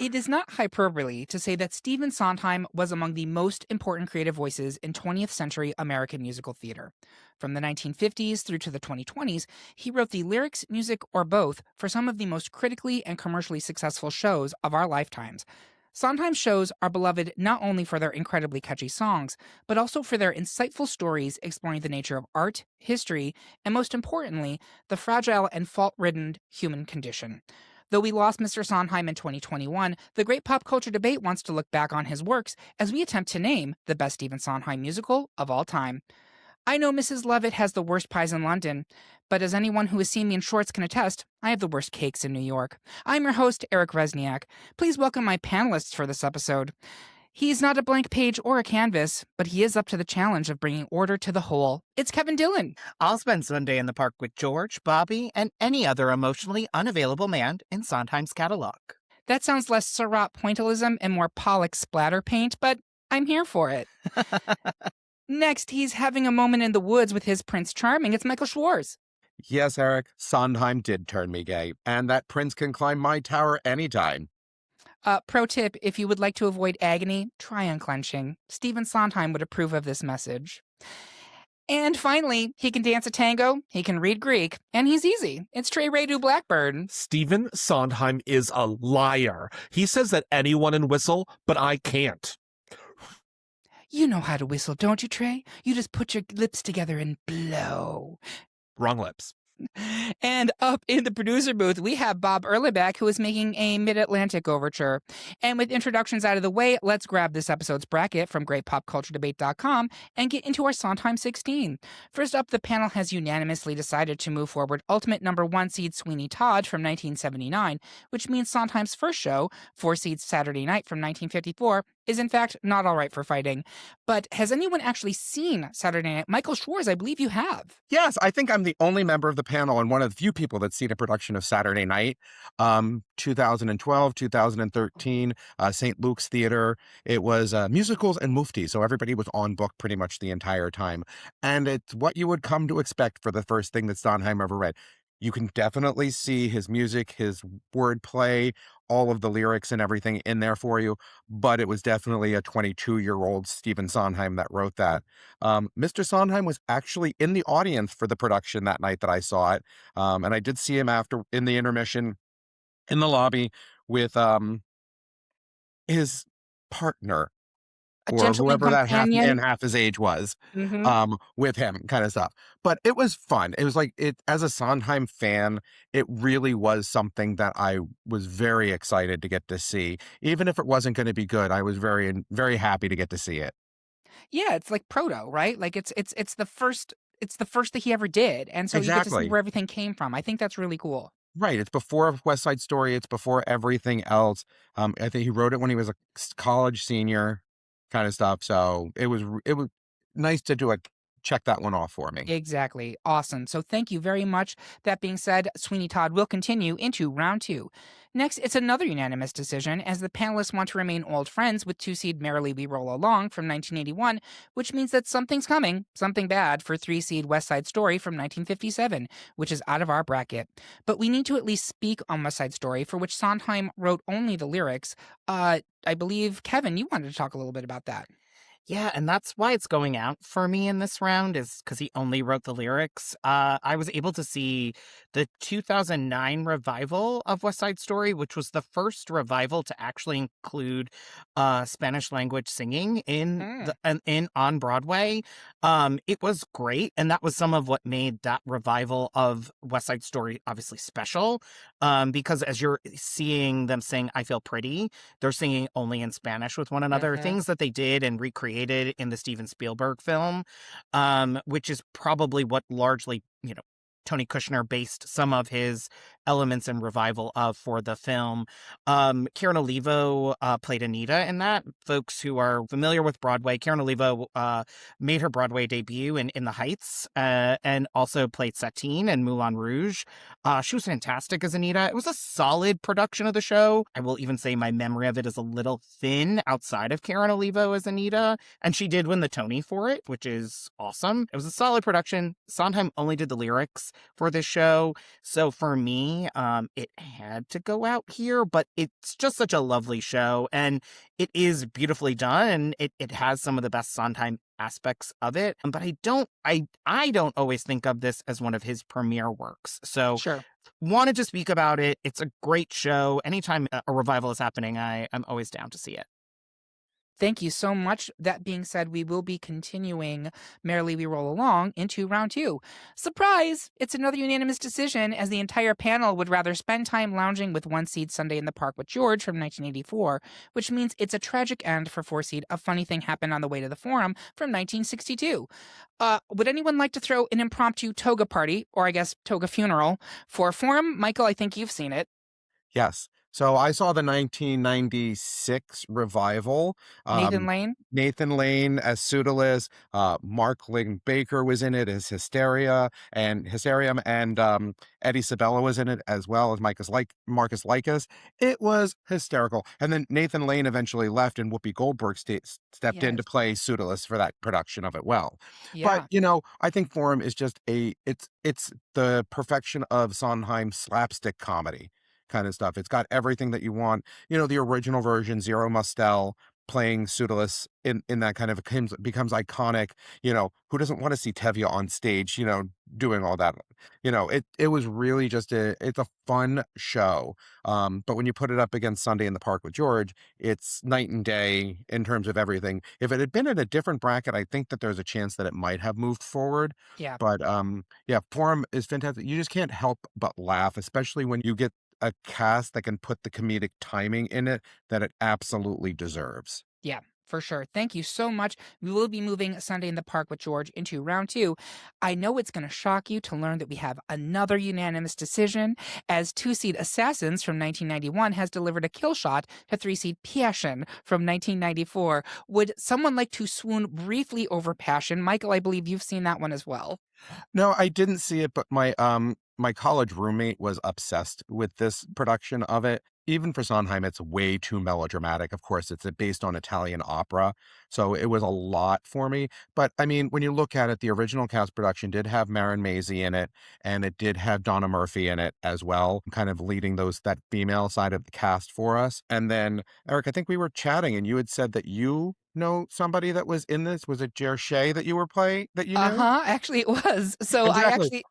It is not hyperbole to say that Stephen Sondheim was among the most important creative voices in 20th century American musical theater. From the 1950s through to the 2020s, he wrote the lyrics, music, or both for some of the most critically and commercially successful shows of our lifetimes. Sondheim shows are beloved not only for their incredibly catchy songs, but also for their insightful stories exploring the nature of art, history, and most importantly, the fragile and fault-ridden human condition. Though we lost Mr. Sondheim in 2021, the great pop culture debate wants to look back on his works as we attempt to name the best Stephen Sondheim musical of all time. I know Mrs. Lovett has the worst pies in London, but as anyone who has seen me in shorts can attest, I have the worst cakes in New York. I'm your host, Eric Resniak. Please welcome my panelists for this episode. He's not a blank page or a canvas, but he is up to the challenge of bringing order to the whole. It's Kevin Dillon. I'll spend Sunday in the park with George, Bobby, and any other emotionally unavailable man in Sondheim's catalog. That sounds less Surratt pointillism and more Pollock splatter paint, but I'm here for it. Next, he's having a moment in the woods with his Prince Charming. It's Michael Schwarz. Yes, Eric, Sondheim did turn me gay, and that prince can climb my tower anytime. Pro tip, if you would like to avoid agony, try unclenching. Stephen Sondheim would approve of this message. And finally, he can dance a tango, he can read Greek, and he's easy. It's Trey Radu Blackbird. Stephen Sondheim is a liar. He says that anyone can whistle, but I can't. You know how to whistle, don't you, Trey? You just put your lips together and blow. Wrong lips. And up in the producer booth, we have Bob Erlebeck, who is making a Mid-Atlantic overture. And with introductions out of the way, let's grab this episode's bracket from greatpopculturedebate.com and get into our Sondheim 16. First up, the panel has unanimously decided to move forward ultimate number 1 seed Sweeney Todd from 1979, which means Sondheim's first show, 4 seed Saturday Night from 1954, is in fact not all right for fighting. But has anyone actually seen Saturday Night? Michael Schwarz, I believe you have. Yes, I think I'm the only member of the panel and one of the few people that's seen a production of Saturday Night. 2012, 2013, St. Luke's Theater. It was musicals and mufti, so everybody was on book pretty much the entire time. And it's what you would come to expect for the first thing that Sondheim ever read. You can definitely see his music, his wordplay, all of the lyrics and everything in there for you, but it was definitely a 22-year-old Stephen Sondheim that wrote that. Mr. Sondheim was actually in the audience for the production that night that I saw it, and I did see him after in the intermission in the lobby with his partner, A or gentleman whoever that half companion. man, half his age was, Mhm. with him, kind of stuff. But it was fun. It was like, it as a Sondheim fan, it really was something that I was very excited to get to see. Even if it wasn't going to be good, I was very, very happy to get to see it. Yeah, it's like proto, right? Like it's the first that he ever did, and so you get to see Exactly. where everything came from. I think that's really cool. Right. It's before West Side Story. It's before everything else. I think he wrote it when he was a college senior, kind of stuff. So it was nice to do check that one off for me. Exactly. Awesome. So thank you very much. That being said, Sweeney Todd will continue into round 2. Next, it's another unanimous decision as the panelists want to remain old friends with 2 seed Merrily We Roll Along from 1981, which means that something's coming, something bad for 3 seed West Side Story from 1957, which is out of our bracket. But we need to at least speak on West Side Story, for which Sondheim wrote only the lyrics. I believe, Kevin, you wanted to talk a little bit about that. Yeah, and that's why it's going out for me in this round, is because he only wrote the lyrics. I was able to see the 2009 revival of West Side Story, which was the first revival to actually include Spanish language singing in on Broadway. It was great, and that was some of what made that revival of West Side Story obviously special. Because as you're seeing them sing "I Feel Pretty," they're singing only in Spanish with one another. Things that they did and recreated in the Steven Spielberg film, which is probably what largely, Tony Kushner based some of his elements and revival of for the film. Karen Olivo played Anita in that. Folks who are familiar with Broadway, Karen Olivo made her Broadway debut in The Heights, and also played Satine in Moulin Rouge. She was fantastic as Anita. It was a solid production of the show. I will even say my memory of it is a little thin outside of Karen Olivo as Anita, and she did win the Tony for it, which is awesome. It was a solid production. Sondheim only did the lyrics for this show, so for me, me. It had to go out here, but it's just such a lovely show, and it is beautifully done. It has some of the best Sondheim aspects of it, but I don't always think of this as one of his premiere works. So Sure. wanted to speak about it. It's a great show. Anytime a revival is happening, I'm always down to see it. Thank you so much. That being said, we will be continuing Merrily We Roll Along into round 2. Surprise! It's another unanimous decision, as the entire panel would rather spend time lounging with 1 seed Sunday in the Park with George from 1984, which means it's a tragic end for 4 seed A Funny Thing Happened on the Way to the Forum from 1962. Would anyone like to throw an impromptu toga party, or I guess toga funeral, for Forum? Michael, I think you've seen it. Yes. So I saw the 1996 revival. Nathan Lane? Nathan Lane as Pseudolus. Mark Lynn Baker was in it as Hysterium, and Eddie Sabella was in it as well as Marcus Lycus. It was hysterical. And then Nathan Lane eventually left, and Whoopi Goldberg stepped in to Yes. play Pseudolus for that production of it. Well, Yeah. but I think Forum is just it's the perfection of Sondheim slapstick comedy kind of stuff. It's got everything that you want. The original version, Zero Mostel playing Pseudolus in that kind of becomes iconic. Who doesn't want to see Tevye on stage, doing all that? It was really just it's a fun show. But when you put it up against Sunday in the Park with George, it's night and day in terms of everything. If it had been in a different bracket, I think that there's a chance that it might have moved forward. Yeah. But yeah, Forum is fantastic. You just can't help but laugh, especially when you get a cast that can put the comedic timing in it that it absolutely deserves. Yeah, for sure. Thank you so much. We will be moving Sunday in the Park with George into round 2. I know it's going to shock you to learn that we have another unanimous decision, as 2-seed Assassins from 1991 has delivered a kill shot to 3-seed Passion from 1994. Would someone like to swoon briefly over Passion? Michael, I believe you've seen that one as well. No, I didn't see it, but my college roommate was obsessed with this production of it. Even for Sondheim, it's way too melodramatic. Of course, it's based on Italian opera, so it was a lot for me. But I mean, when you look at it, the original cast production did have Marin Maisie in it, and it did have Donna Murphy in it as well, kind of leading that female side of the cast for us. And then, Eric, I think we were chatting, and you had said that you know somebody that was in this. Was it Jer Shea that you were playing that you knew? Actually, it was. So Exactly.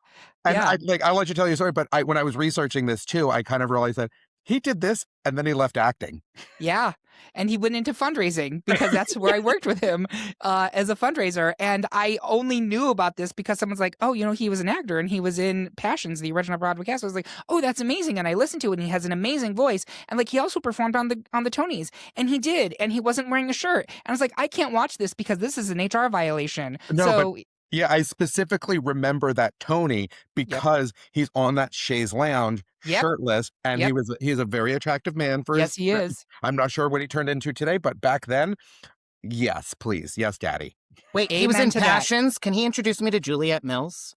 And yeah. I'll let you tell your story, but when I was researching this too, I kind of realized that he did this and then he left acting. Yeah. And he went into fundraising because that's where I worked with him as a fundraiser. And I only knew about this because someone's like, oh, he was an actor and he was in Passions, the original Broadway cast. I was like, oh, that's amazing. And I listened to it and he has an amazing voice. And he also performed on the Tonys, and he did. And he wasn't wearing a shirt. And I was like, I can't watch this because this is an HR violation. No, but yeah, I specifically remember that Tony because he's on that chaise lounge shirtless, and he's a very attractive man for yes, he is. I'm not sure what he turned into today, but back then, yes, please. Yes, daddy. Wait, he was in Passions? Can he introduce me to Juliet Mills?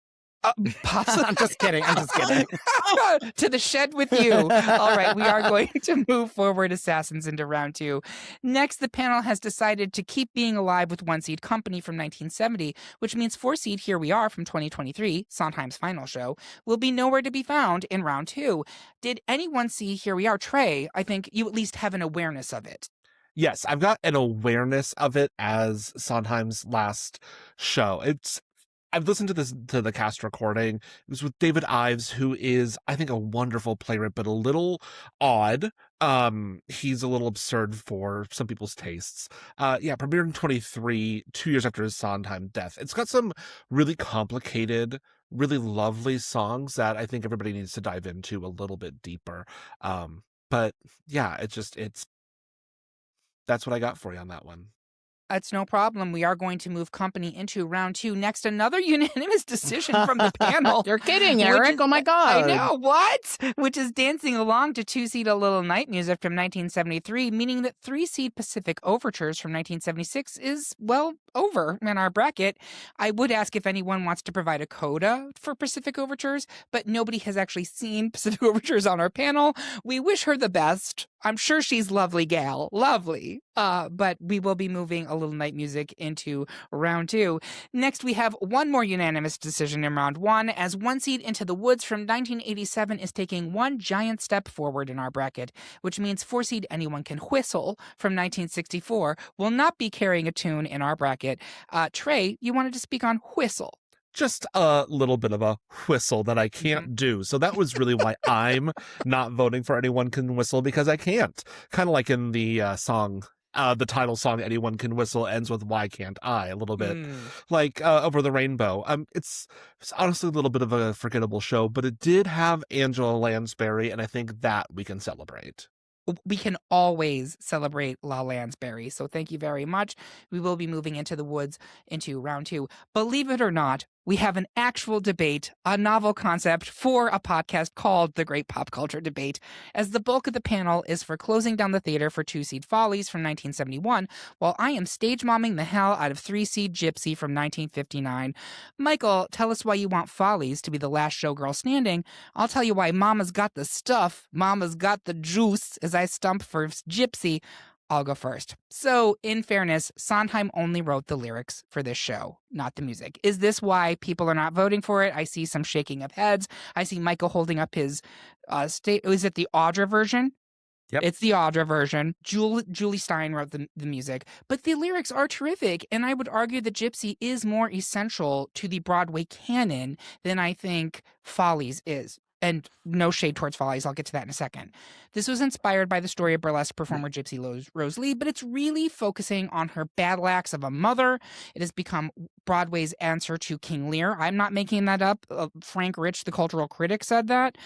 Possibly. I'm just kidding. To the shed with you. All right, we are going to move forward Assassins into round 2. Next, the panel has decided to keep being alive with 1-seed Company from 1970, which means 4-seed Here We Are from 2023, Sondheim's final show, will be nowhere to be found in round 2. Did anyone see Here We Are? Trey, I think you at least have an awareness of it. Yes, I've got an awareness of it as Sondheim's last show. I've listened to the cast recording. It was with David Ives, who is, I think, a wonderful playwright, but a little odd. He's a little absurd for some people's tastes. Premiered in 23, 2 years after his Sondheim death. It's got some really complicated, really lovely songs that I think everybody needs to dive into a little bit deeper. But yeah, that's what I got for you on that one. That's no problem. We are going to move Company into round 2. Next, another unanimous decision from the panel. You're kidding, Eric. Oh my God. I know. What? Which is dancing along to 2-seed A Little Night Music from 1973, meaning that 3-seed Pacific Overtures from 1976 is, well, over in our bracket. I would ask if anyone wants to provide a coda for Pacific Overtures, but nobody has actually seen Pacific Overtures on our panel. We wish her the best. I'm sure she's lovely gal. Lovely. But we will be moving A Little Night Music into round 2. Next, we have one more unanimous decision in round 1, as One Seed Into the Woods from 1987 is taking one giant step forward in our bracket, which means 4-seed Anyone Can Whistle from 1964 will not be carrying a tune in our bracket. Trey, you wanted to speak on Whistle. Just a little bit of a whistle that I can't do. So that was really why I'm not voting for Anyone Can Whistle, because I can't. Kind of like in the song, the title song, Anyone Can Whistle ends with Why Can't I? A little bit like Over the Rainbow. It's honestly a little bit of a forgettable show, but it did have Angela Lansbury, and I think that we can celebrate. We can always celebrate La Lansbury, so thank you very much. We will be moving into the woods into round 2. Believe it or not, we have an actual debate, a novel concept for a podcast called The Great Pop Culture Debate, as the bulk of the panel is for closing down the theater for 2-seed Follies from 1971, while I am stage momming the hell out of 3-seed Gypsy from 1959. Michael, tell us why you want Follies to be the last showgirl standing. I'll tell you why Mama's got the stuff, Mama's got the juice, as I stump for Gypsy. I'll go first. So, in fairness, Sondheim only wrote the lyrics for this show, not the music. Is this why people are not voting for it? I see some shaking of heads. I see Michael holding up his is it the Audra version? Yep. It's the Audra version. Julie Stein wrote the music, but the lyrics are terrific, and I would argue that Gypsy is more essential to the Broadway canon than I think Follies is. And no shade towards Follies, I'll get to that in a second. This was inspired by the story of burlesque performer Gypsy Rose Lee, but it's really focusing on her battle axe of a mother. It has become Broadway's answer to King Lear. I'm not making that up. Frank Rich, the cultural critic, said that.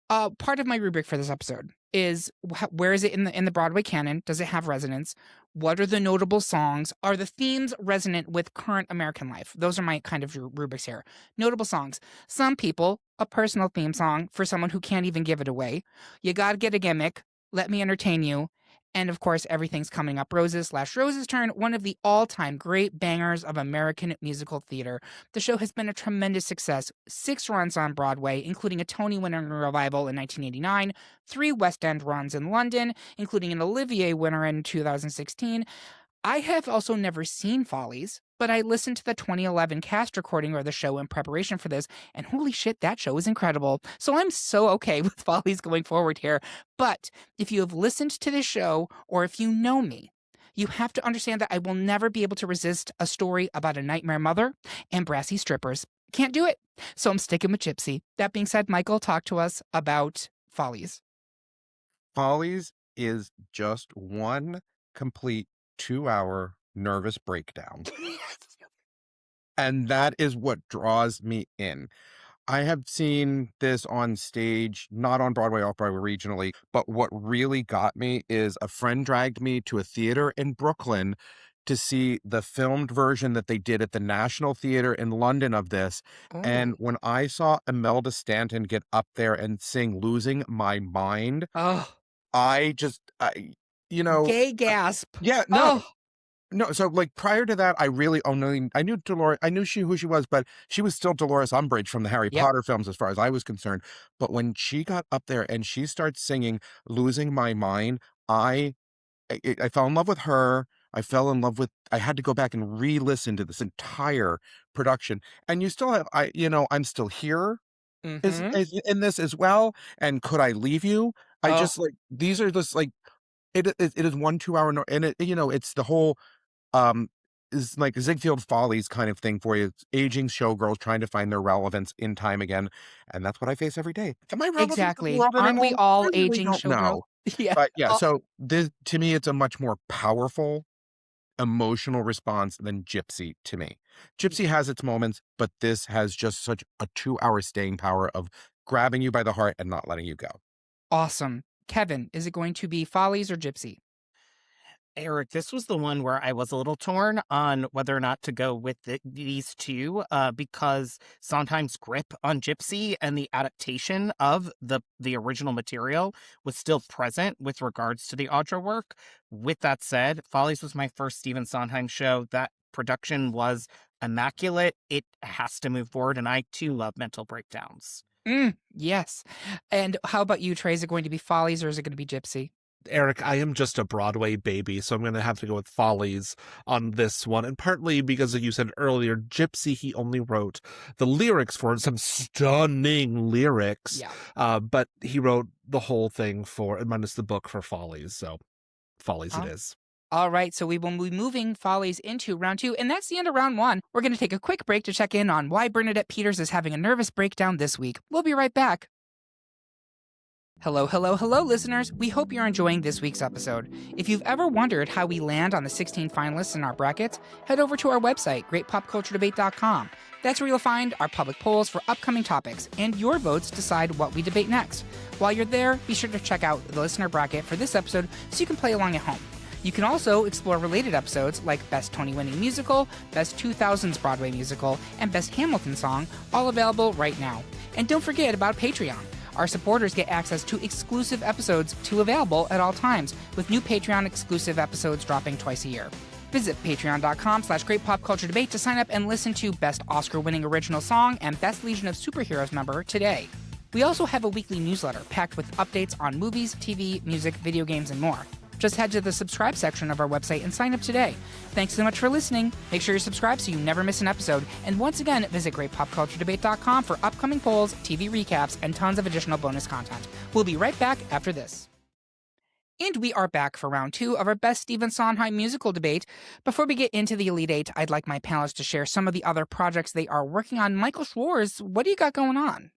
Part of my rubric for this episode is where is it in the Broadway canon? Does it have resonance? What are the notable songs? Are the themes resonant with current American life? Those are my kind of rubrics here. Notable songs. Some people, a personal theme song for someone who can't even give it away. You Gotta Get a Gimmick. Let Me Entertain You. And of course, Everything's Coming Up Roses / Rose's Turn, one of the all-time great bangers of American musical theater. The show has been a tremendous success. 6 runs on Broadway, including a Tony winner revival in 1989, 3 West End runs in London, including an Olivier winner in 2016. I have also never seen Follies, but I listened to the 2011 cast recording of the show in preparation for this, and holy shit, that show is incredible. So I'm so okay with Follies going forward here. But if you have listened to this show, or if you know me, you have to understand that I will never be able to resist a story about a nightmare mother and brassy strippers. Can't do it. So I'm sticking with Gypsy. That being said, Michael, talk to us about Follies. Follies is just one complete 2-hour nervous breakdown. And that is what draws me in. I have seen this on stage, not on Broadway, off-Broadway, regionally, but what really got me is a friend dragged me to a theater in Brooklyn to see the filmed version that they did at the National Theater in London of this. And when I saw Imelda Stanton get up there and sing Losing My Mind, I just, Gay gasp. Yeah, no. No, so like prior to that, I really only I knew Dolores. I knew who she was, but she was still Dolores Umbridge from the Harry Potter films, as far as I was concerned. But when she got up there and she starts singing "Losing My Mind," I fell in love with her. I fell in love with. I had to go back and re-listen to this entire production. And you still have, I'm still here. Is in this as well. And Could I Leave You? I just like these are just like it is 1 2-hour and it's the whole. Is like Ziegfeld Follies kind of thing for you. It's aging showgirls trying to find their relevance in time again, and that's what I face every day. Am I relevant Exactly. to the world Aren't we anymore? all I really aging don't showgirls? know. Yeah. But yeah, so this to me, it's a much more powerful emotional response than Gypsy to me. Gypsy has its moments, but this has just such a 2-hour staying power of grabbing you by the heart and not letting you go. Awesome. Kevin, is it going to be Follies or Gypsy? Eric, this was the one where I was a little torn on whether or not to go with these two, because Sondheim's grip on Gypsy and the adaptation of the original material was still present with regards to the Audra work. With that said, Follies was my first Stephen Sondheim show. That production was immaculate. It has to move forward, and I too love mental breakdowns. Yes. And how about you, Trey? Is it going to be Follies or is it going to be Gypsy? Eric, I am just a Broadway baby, so I'm going to have to go with Follies on this one. And partly because, like you said earlier, Gypsy, he only wrote the lyrics for some stunning lyrics. Yeah. But he wrote the whole thing for, minus the book, for Follies. So Follies it is. All right, so we will be moving Follies into round 2, and that's the end of round 1. We're going to take a quick break to check in on why Bernadette Peters is having a nervous breakdown this week. We'll be right back. Hello, listeners. We hope you're enjoying this week's episode. If you've ever wondered how we land on the 16 finalists in our brackets, head over to our website, greatpopculturedebate.com. That's where you'll find our public polls for upcoming topics, and your votes decide what we debate next. While you're there, be sure to check out the listener bracket for this episode so you can play along at home. You can also explore related episodes like Best Tony-winning musical, Best 2000s Broadway musical, and Best Hamilton song, all available right now. And don't forget about Patreon. Our supporters get access to exclusive episodes available at all times, with new Patreon exclusive episodes dropping twice a year. Visit patreon.com/greatpopculturedebate to sign up and listen to Best Oscar-winning original song and Best Legion of Superheroes member today. We also have a weekly newsletter packed with updates on movies, TV, music, video games, and more. Just head to the subscribe section of our website and sign up today. Thanks so much for listening. Make sure you're subscribed so you never miss an episode. And once again, visit greatpopculturedebate.com for upcoming polls, TV recaps, and tons of additional bonus content. We'll be right back after this. And we are back for round 2 of our Best Stephen Sondheim Musical debate. Before we get into the Elite 8, I'd like my panelists to share some of the other projects they are working on. Michael Schwartz, what do you got going on?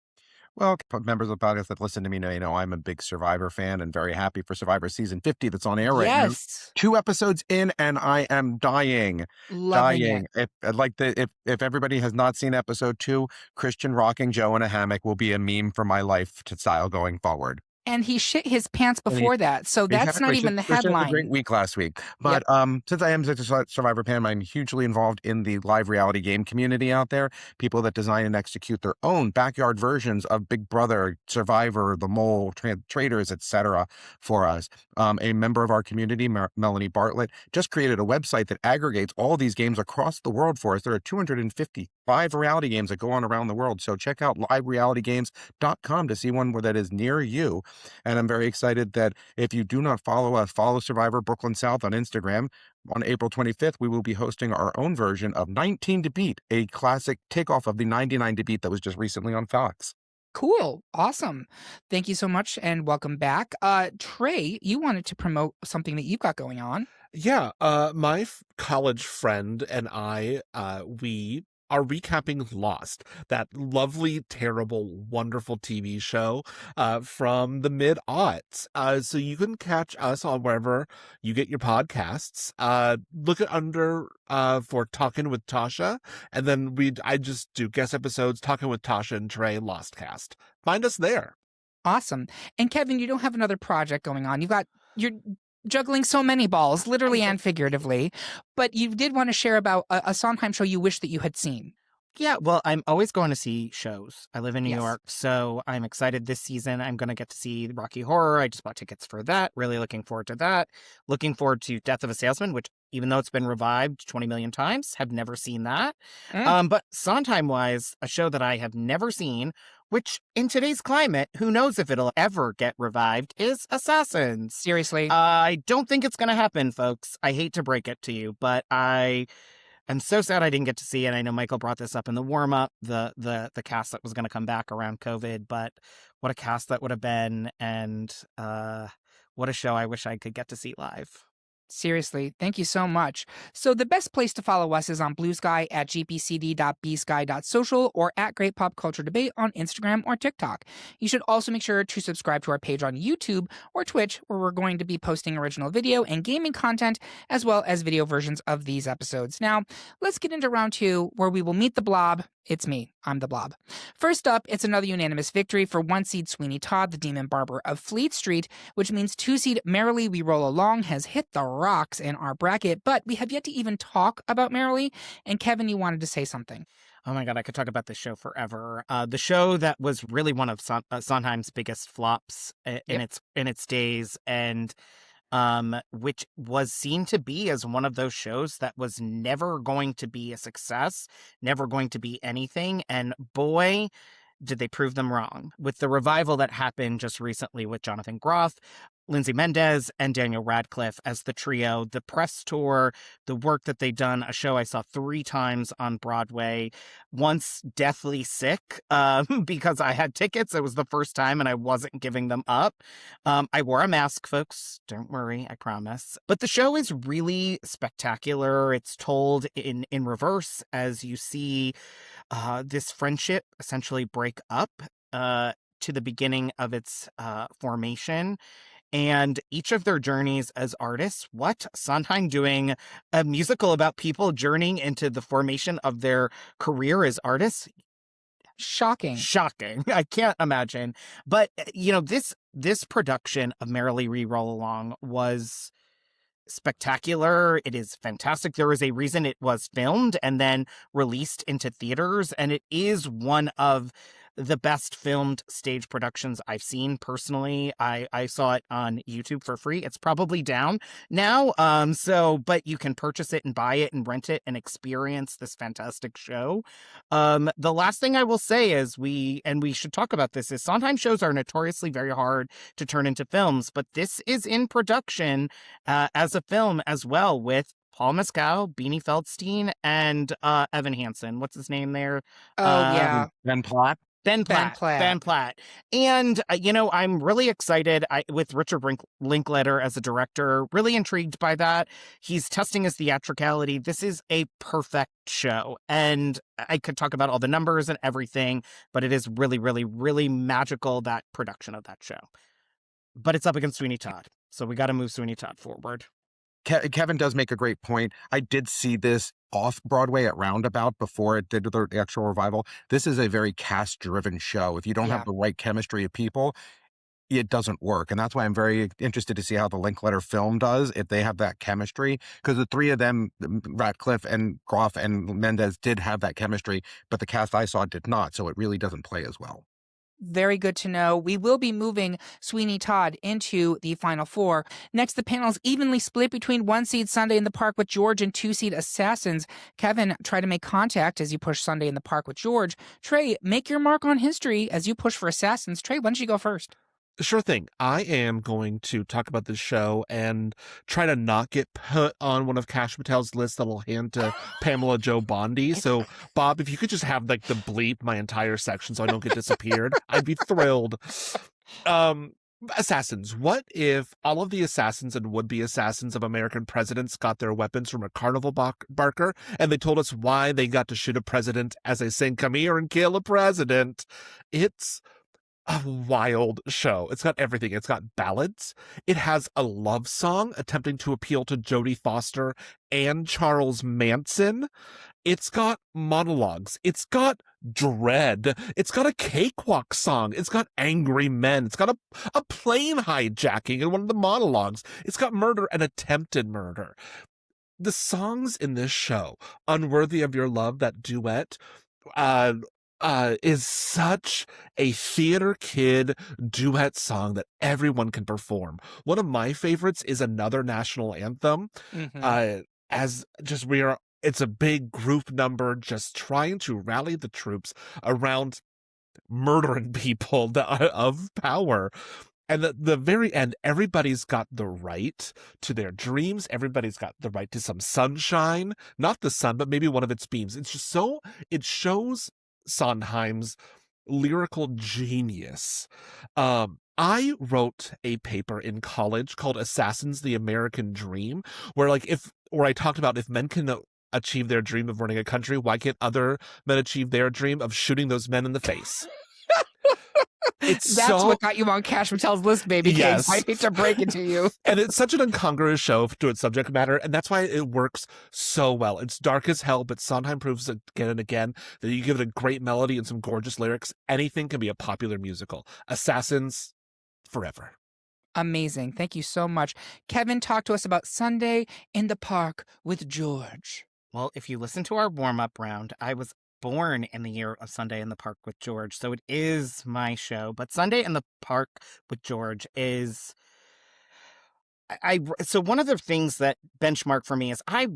Well, members of the podcast that listen to me know I'm a big Survivor fan and very happy for Survivor season 50 that's on air right now. Yes. 2 episodes in and I am dying. Loving it. If everybody has not seen episode 2, Christian rocking Joe in a hammock will be a meme for my life to style going forward. And he shit his pants before that, so that's not even the Christian headline. had a great week last week. But since I am such a Survivor fan, I'm hugely involved in the live reality game community out there. People that design and execute their own backyard versions of Big Brother, Survivor, The Mole, Traders, etc. for us. A member of our community, Melanie Bartlett, just created a website that aggregates all these games across the world for us. There are 255 reality games that go on around the world. So check out liverealitygames.com to see one that is near you. And I'm very excited that if you do not follow us, follow Survivor Brooklyn South on Instagram. On April 25th, we will be hosting our own version of 19 to Beat, a classic takeoff of the 99 to Beat that was just recently on Fox. Cool. Awesome. Thank you so much and welcome back. Trey, you wanted to promote something that you've got going on. Yeah, my college friend and I, we are recapping Lost, that lovely, terrible, wonderful TV show from the mid-aughts. So you can catch us on wherever you get your podcasts. Look at under for Talking with Tasha, and then I just do guest episodes, Talking with Tasha and Trey, Lostcast. Find us there. Awesome. And Kevin, you don't have another project going on. You're juggling so many balls, literally and figuratively, but you did want to share about a Sondheim show you wish that you had seen. Yeah, well, I'm always going to see shows. I live in New Yes. York, so I'm excited this season. I'm going to get to see Rocky Horror. I just bought tickets for that. Really looking forward to that. Looking forward to Death of a Salesman, which, even though it's been revived 20 million times, have never seen that. But Sondheim-wise, a show that I have never seen, which in today's climate, who knows if it'll ever get revived, is Assassins. Seriously. I don't think it's going to happen, folks. I hate to break it to you, but I'm so sad I didn't get to see it. I know Michael brought this up in the warm-up, the cast that was going to come back around COVID, but what a cast that would have been, and what a show I wish I could get to see live. Seriously, thank you so much. So the best place to follow us is on Blue Sky at gpcd.bsky.social or at Great Pop Culture Debate on Instagram or TikTok. You should also make sure to subscribe to our page on YouTube or Twitch, where we're going to be posting original video and gaming content, as well as video versions of these episodes. Now, let's get into round 2, where we will meet the Blob. It's me. I'm the Blob. First up, it's another unanimous victory for 1-seed Sweeney Todd, the Demon Barber of Fleet Street, which means 2-seed Merrily We Roll Along has hit the rocks in our bracket, but we have yet to even talk about Merrily. And Kevin, you wanted to say something. Oh my God, I could talk about this show forever. The show that was really one of Sondheim's biggest flops in its days, and which was seen to be as one of those shows that was never going to be a success, never going to be anything. And boy, did they prove them wrong. With the revival that happened just recently with Jonathan Groff, Lindsay Mendez, and Daniel Radcliffe as the trio, the press tour, the work that they've done, a show I saw 3 times on Broadway, once deathly sick because I had tickets. It was the first time and I wasn't giving them up. I wore a mask, folks. Don't worry, I promise. But the show is really spectacular. It's told in reverse as you see this friendship essentially break up to the beginning of its formation. And each of their journeys as artists. What? Sondheim doing a musical about people journeying into the formation of their career as artists? Shocking. Shocking. I can't imagine. But, this production of Merrily Re-Roll Along was spectacular. It is fantastic. There is a reason it was filmed and then released into theaters, and it is one of the best filmed stage productions I've seen personally. I saw it on YouTube for free. It's probably down now. But you can purchase it and buy it and rent it and experience this fantastic show. The last thing I will say is we should talk about this, is Sondheim shows are notoriously very hard to turn into films, but this is in production as a film as well, with Paul Mescal, Beanie Feldstein, and Evan Hansen. What's his name there? Yeah. Ben Platt. Ben Platt. And, I'm really excited with Richard Linklater as a director, really intrigued by that. He's testing his theatricality. This is a perfect show. And I could talk about all the numbers and everything, but it is really, really, really magical, that production of that show. But it's up against Sweeney Todd. So we got to move Sweeney Todd forward. Kevin does make a great point. I did see this off Broadway at Roundabout before it did the actual revival. This is a very cast-driven show. If you don't have the right chemistry of people, it doesn't work. And that's why I'm very interested to see how the Linklater film does, if they have that chemistry. Because the 3 of them, Radcliffe and Groff and Mendez, did have that chemistry, but the cast I saw did not. So it really doesn't play as well. Very good to know. We will be moving Sweeney Todd into the Final Four. Next, the panel is evenly split between 1-seed Sunday in the Park with George and 2-seed Assassins. Kevin, try to make contact as you push Sunday in the Park with George. Trey, make your mark on history as you push for Assassins. Trey, why don't you go first? Sure thing. I am going to talk about this show and try to not get put on one of Kash Patel's lists that'll hand to Pamela Jo Bondi. So, Bob, if you could just have the bleep my entire section so I don't get disappeared, I'd be thrilled. Assassins. What if all of the assassins and would-be assassins of American presidents got their weapons from a carnival barker, and they told us why they got to shoot a president as they sang, "Come here and kill a president"? It's a wild show. It's got everything. It's got ballads. It has a love song attempting to appeal to Jodie Foster and Charles Manson. It's got monologues. It's got dread. It's got a cakewalk song. It's got angry men. It's got a plane hijacking in one of the monologues. It's got murder and attempted murder. The songs in this show, "Unworthy of Your Love," that duet, is such a theater kid duet song that everyone can perform. One of my favorites is Another National Anthem. It's a big group number just trying to rally the troops around murdering people of power. And at the very end, everybody's got the right to their dreams. Everybody's got the right to some sunshine, not the sun, but maybe one of its beams. It's just it shows Sondheim's lyrical genius. I wrote a paper in college called "Assassins: The American Dream," where I talked about, if men can achieve their dream of running a country, why can't other men achieve their dream of shooting those men in the face? That's what got you on Kash Patel's list, baby. Yes. I hate to break it to you. And it's such an incongruous show to its subject matter, and that's why it works so well. It's dark as hell, but Sondheim proves again and again that you give it a great melody and some gorgeous lyrics, anything can be a popular musical. Assassins, forever. Amazing. Thank you so much. Kevin, talk to us about Sunday in the Park with George. Well, if you listen to our warm-up round, I was born in the year of Sunday in the Park with George, so it is my show. But Sunday in the Park with George is So one of the things that benchmark for me is I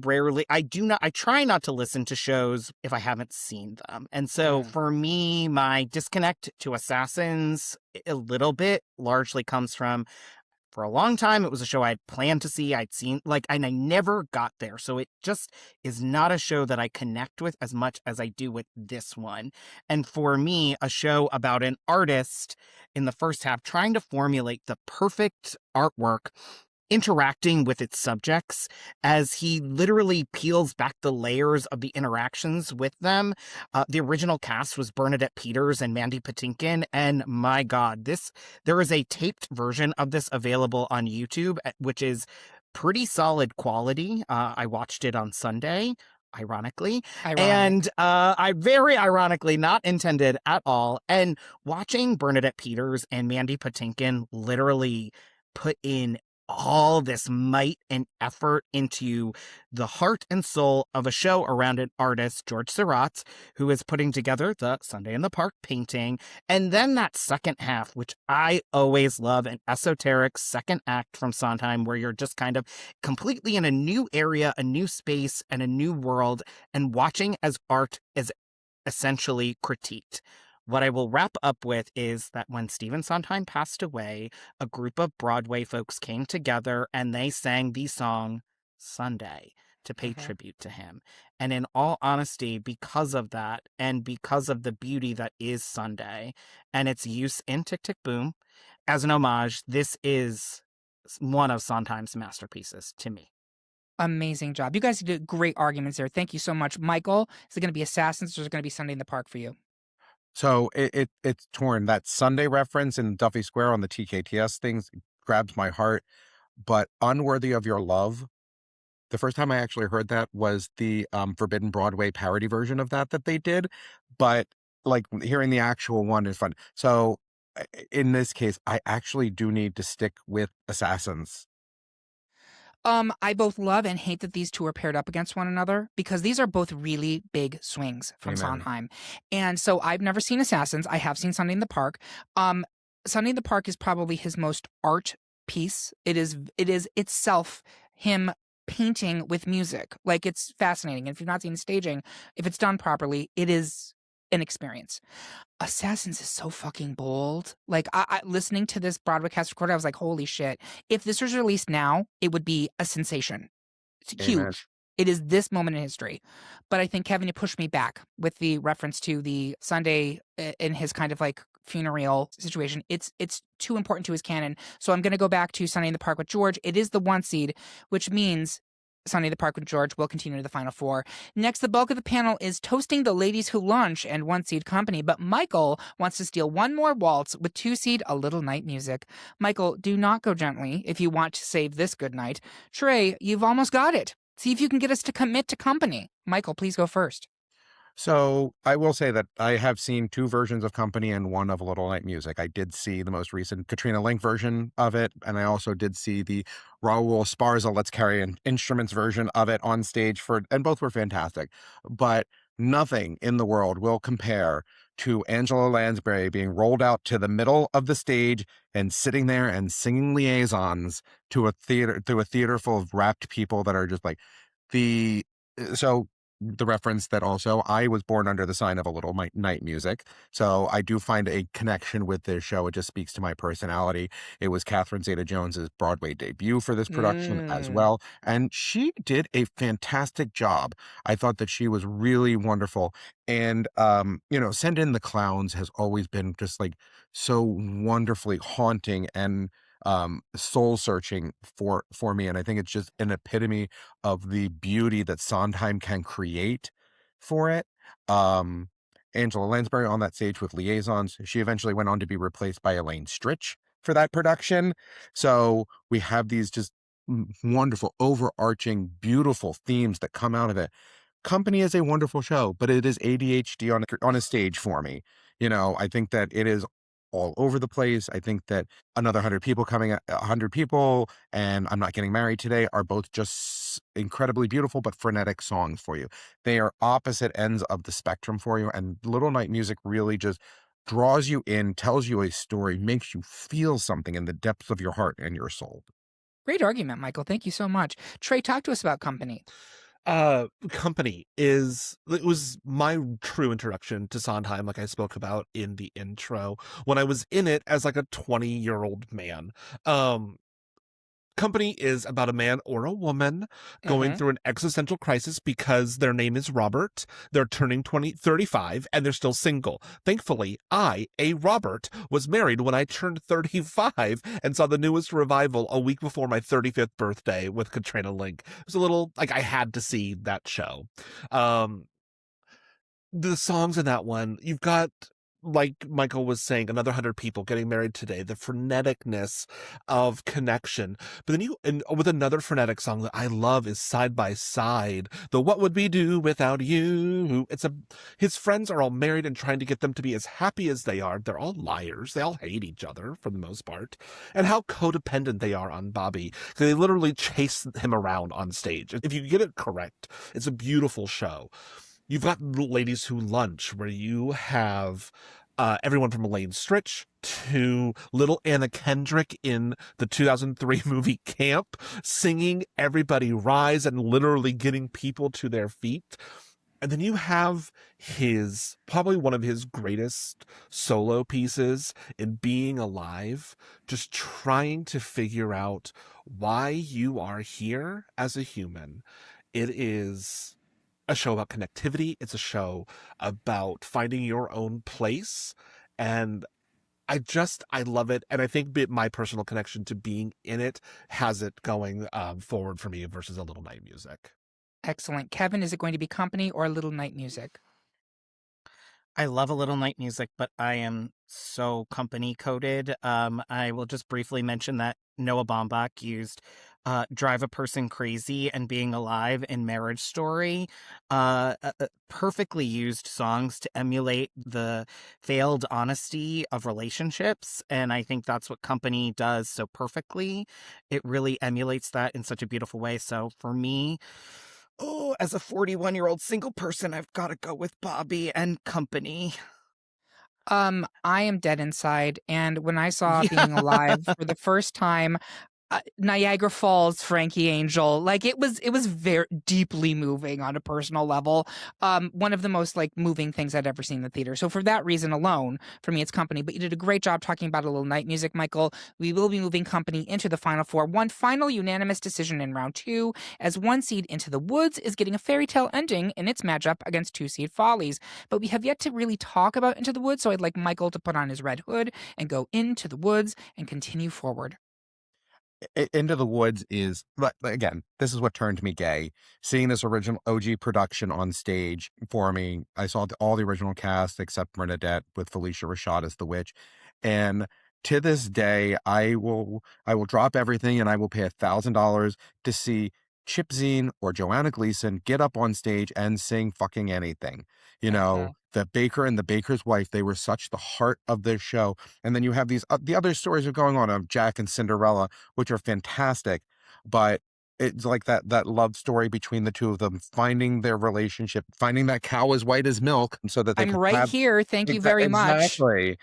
try not to listen to shows if I haven't seen them. And so for me, my disconnect to Assassins a little bit largely comes from, for a long time, it was a show I'd planned to see, I'd seen, and I never got there. So it just is not a show that I connect with as much as I do with this one. And for me, a show about an artist in the first half trying to formulate the perfect artwork, interacting with its subjects as he literally peels back the layers of the interactions with them. The original cast was Bernadette Peters and Mandy Patinkin, and my God, there is a taped version of this available on YouTube, which is pretty solid quality. I watched it on Sunday, ironically. And I very ironically, not intended at all. And watching Bernadette Peters and Mandy Patinkin literally put in all this might and effort into the heart and soul of a show around an artist, George Seurat, who is putting together the Sunday in the Park painting. And then that second half, which I always love, an esoteric second act from Sondheim, where you're just kind of completely in a new area, a new space, and a new world, and watching as art is essentially critiqued. What I will wrap up with is that when Stephen Sondheim passed away, a group of Broadway folks came together and they sang the song Sunday to pay tribute to him. And in all honesty, because of that, and because of the beauty that is Sunday and its use in Tick, Tick, Boom, as an homage, this is one of Sondheim's masterpieces to me. Amazing job. You guys did great arguments there. Thank you so much. Michael, is it going to be Assassins or is it going to be Sunday in the Park for you? So it's torn. That Sunday reference in Duffy Square on the TKTS things grabs my heart, but Unworthy of Your Love, the first time I actually heard that was the Forbidden Broadway parody version of that they did, but like hearing the actual one is fun. So in this case, I actually do need to stick with Assassins. I both love and hate that these two are paired up against one another because these are both really big swings from Amen. Sondheim. And so I've never seen Assassins. I have seen Sunday in the Park. Sunday in the Park is probably his most art piece. It is itself him painting with music. Like, it's fascinating. And if you've not seen staging, if it's done properly, it is an experience. Assassins is so fucking bold. Like, I listening to this Broadway cast recording, I was like, holy shit. If this was released now, it would be a sensation. It's Amen. huge. It is this moment in history. But I think, Kevin, you pushed me back with the reference to the Sunday in his kind of like funereal situation. It's too important to his canon. So I'm going to go back to Sunday in the Park with George. It is the 1 seed, which means Sunday in the Park with George will continue to the final 4. Next, the bulk of the panel is toasting the ladies who lunch and 1 seed company, but Michael wants to steal one more waltz with 2 seed A Little Night Music. Michael, do not go gently if you want to save this good night. Trey, you've almost got it. See if you can get us to commit to company. Michael, please go first. So I will say that I have seen 2 versions of Company and 1 of A Little Night Music. I did see the most recent Katrina Link version of it, and I also did see the Raul Esparza Let's Carry Instruments version of it on stage and both were fantastic. But nothing in the world will compare to Angela Lansbury being rolled out to the middle of the stage and sitting there and singing liaisons to a theater full of rapt people that are just like the reference that also I was born under the sign of A Little Night Music. So I do find a connection with this show. It just speaks to my personality. It was Catherine Zeta-Jones's Broadway debut for this production as well. And she did a fantastic job. I thought that she was really wonderful. And, Send in the Clowns has always been just like so wonderfully haunting and soul searching for me. And I think it's just an epitome of the beauty that Sondheim can create for it. Angela Lansbury on that stage with liaisons. She eventually went on to be replaced by Elaine Stritch for that production. So we have these just wonderful, overarching, beautiful themes that come out of it. Company is a wonderful show, but it is ADHD on a stage for me. I think that it is all over the place. I think that Another 100 People Coming, 100 People, and I'm Not Getting Married Today are both just incredibly beautiful but frenetic songs for you. They are opposite ends of the spectrum for you, and Little Night Music really just draws you in, tells you a story, makes you feel something in the depths of your heart and your soul. Great argument, Michael. Thank you so much. Trey, talk to us about Company. Company it was my true introduction to Sondheim, like I spoke about in the intro, when I was in it as like a 20-year-old man. Company is about a man or a woman going Mm-hmm. through an existential crisis because their name is Robert. They're turning 35, and they're still single. Thankfully, a Robert, was married when I turned 35 and saw the newest revival a week before my 35th birthday with Katrina Link. It was a little like I had to see that show. Um, the songs in that one, you've got, like Michael was saying, another 100 people getting married today, the freneticness of connection. But then and with another frenetic song that I love is Side by Side, the What Would We Do Without You. His friends are all married and trying to get them to be as happy as they are. They're all liars. They all hate each other for the most part. And how codependent they are on Bobby. They literally chase him around on stage. If you get it correct, it's a beautiful show. You've got Ladies Who Lunch, where you have everyone from Elaine Stritch to little Anna Kendrick in the 2003 movie Camp, singing Everybody Rise and literally getting people to their feet. And then you have probably one of his greatest solo pieces in Being Alive, just trying to figure out why you are here as a human. It is a show about connectivity. It's a show about finding your own place. And I love it. And I think my personal connection to being in it has it going forward for me versus A Little Night Music. Excellent. Kevin, is it going to be Company or A Little Night Music? I love A Little Night Music, but I am so Company coded. I will just briefly mention that Noah Baumbach used Drive a Person Crazy and Being Alive in Marriage Story. Perfectly used songs to emulate the failed honesty of relationships. And I think that's what Company does so perfectly. It really emulates that in such a beautiful way. So for me, as a 41-year-old single person, I've got to go with Bobby and Company. I am dead inside, and when I saw Yeah. Being Alive for the first time, Niagara Falls, Frankie Angel, like it was very deeply moving on a personal level. One of the most like moving things I'd ever seen in the theater. So for that reason alone, for me, it's Company. But you did a great job talking about A Little Night Music, Michael. We will be moving Company into the final four. One final unanimous decision in round two, as one seed Into the Woods is getting a fairy tale ending in its matchup against two seed Follies. But we have yet to really talk about Into the Woods, so I'd like Michael to put on his red hood and go into the woods and continue forward. Into the Woods is, but again, this is what turned me gay. Seeing this original OG production on stage for me, I saw all the original cast except Bernadette with Felicia Rashad as the witch, and to this day, I will drop everything and I will pay $1,000 to see Chip Zien or Joanna Gleason get up on stage and sing fucking anything. Mhm. The baker and the baker's wife, they were such the heart of this show. And then you have the other stories are going on of Jack and Cinderella, which are fantastic, but it's like that love story between the two of them, finding their relationship, finding that cow as white as milk so that they I'm could right have here. Thank you very much. exactly